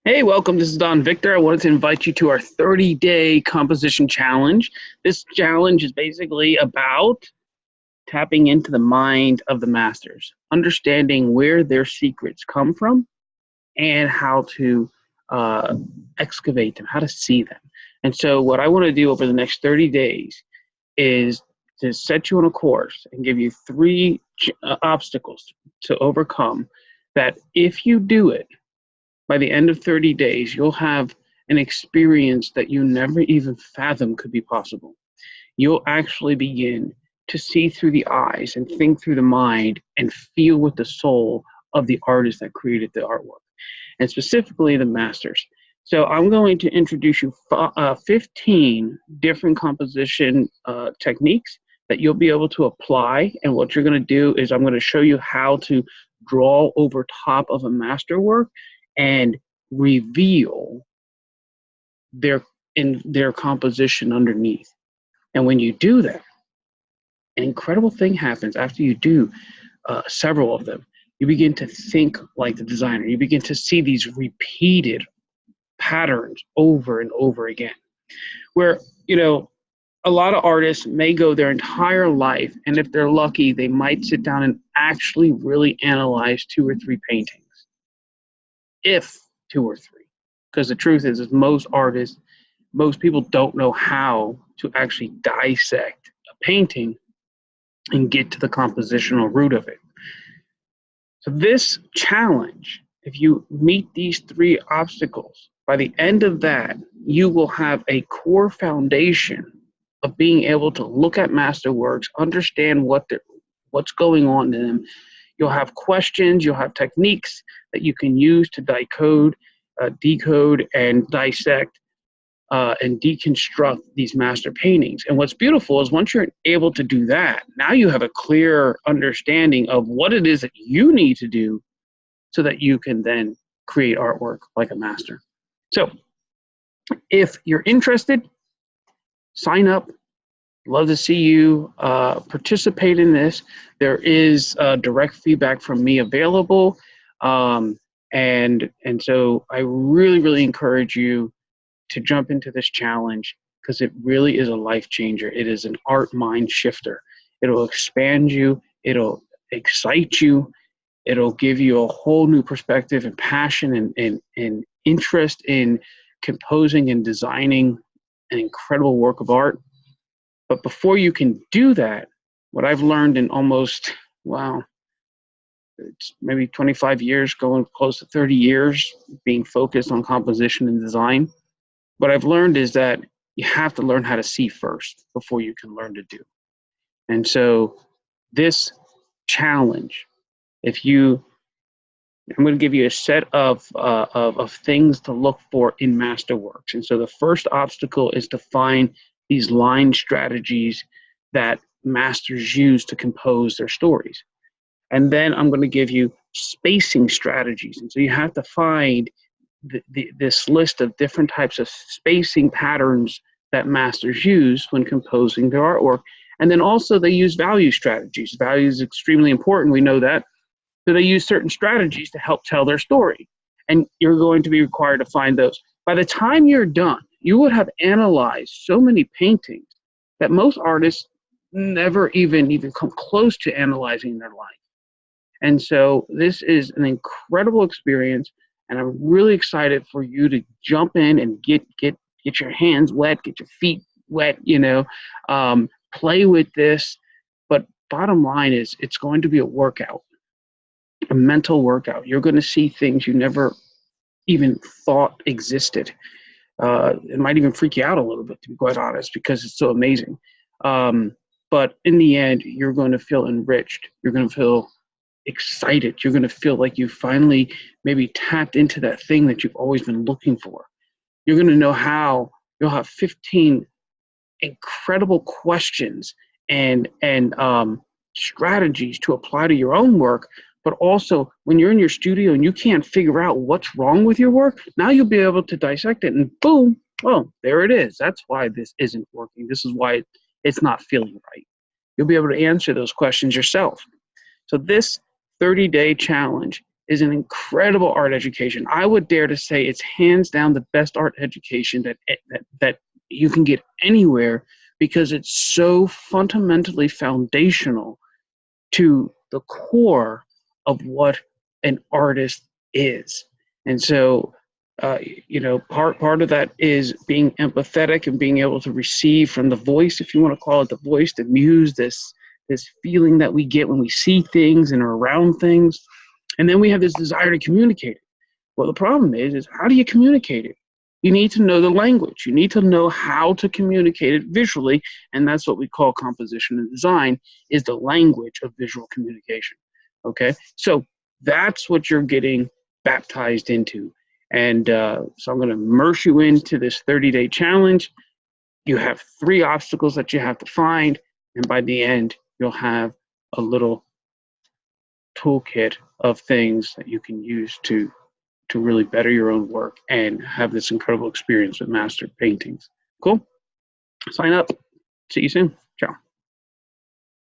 Hey, welcome. This is Don Victor. I wanted to invite you to our 30-day composition challenge. This challenge is basically about tapping into the mind of the masters, understanding where their secrets come from, and how to uh, excavate them, how to see them. And so, what I want to do over the next 30 days is to set you on a course and give you three obstacles to overcome that if you do it, by the end of 30 days, you'll have an experience that you never even fathomed could be possible. You'll actually begin to see through the eyes and think through the mind and feel with the soul of the artist that created the artwork, and specifically the masters. So I'm going to introduce you 15 different composition techniques that you'll be able to apply. And what you're going to do is I'm going to show you how to draw over top of a masterwork and reveal their their composition underneath. And when you do that, an incredible thing happens after you do several of them. You begin to think like the designer. You begin to see these repeated patterns over and over again. Where, you know, a lot of artists may go their entire life, and if they're lucky, they might sit down and actually really analyze two or three paintings, if two or three. Because the truth is most artists, most people don't know how to actually dissect a painting and get to the compositional root of it. So this challenge, if you meet these three obstacles, by the end of that, you will have a core foundation of being able to look at masterworks, understand what's going on in them. You'll have questions, you'll have techniques that you can use to decode, and dissect and deconstruct these master paintings. And what's beautiful is once you're able to do that, now you have a clear understanding of what it is that you need to do so that you can then create artwork like a master. So if you're interested, sign up. Love to see you participate in this. There is direct feedback from me available. And so I really encourage you to jump into this challenge because it really is a life changer. It is an art mind shifter. It'll expand you. It'll excite you. It'll give you a whole new perspective and passion and interest in composing and designing an incredible work of art. But before you can do that, what I've learned in almost, wow, it's maybe 25 years, going close to 30 years, being focused on composition and design, what I've learned is that you have to learn how to see first before you can learn to do. And so this challenge, I'm going to give you a set of things to look for in masterworks. And so the first obstacle is to find these line strategies that masters use to compose their stories. And then I'm going to give you spacing strategies. And so you have to find this list of different types of spacing patterns that masters use when composing their artwork. And then also they use value strategies. Value is extremely important. We know that. So they use certain strategies to help tell their story. And you're going to be required to find those. By the time you're done, you would have analyzed so many paintings that most artists never even come close to analyzing in their life. And so this is an incredible experience, and I'm really excited for you to jump in and get your hands wet, get your feet wet, play with this. But bottom line is it's going to be a workout, a mental workout. You're going to see things you never even thought existed. It might even freak you out a little bit, to be quite honest, because it's so amazing. But in the end, you're going to feel enriched. You're going to feel excited. You're going to feel like you finally maybe tapped into that thing that you've always been looking for. You're going to know how you'll have 15 incredible questions and strategies to apply to your own work. But also, when you're in your studio and you can't figure out what's wrong with your work, now you'll be able to dissect it and boom, oh, there it is. That's why this isn't working. This is why it's not feeling right. You'll be able to answer those questions yourself. So this 30-day challenge is an incredible art education. I would dare to say it's hands down the best art education that you can get anywhere, because it's so fundamentally foundational to the core of what an artist is. And so, part of that is being empathetic and being able to receive from the voice, if you want to call it the voice, the muse, this feeling that we get when we see things and are around things. And then we have this desire to communicate it. Well, the problem is how do you communicate it? You need to know the language. You need to know how to communicate it visually, and that's what we call composition and design, is the language of visual communication. Okay, so that's what you're getting baptized into. And so I'm going to immerse you into this 30-day challenge. You have 3 obstacles that you have to find, and by the end, you'll have a little toolkit of things that you can use to really better your own work and have this incredible experience with master paintings. Cool? Sign up. See you soon.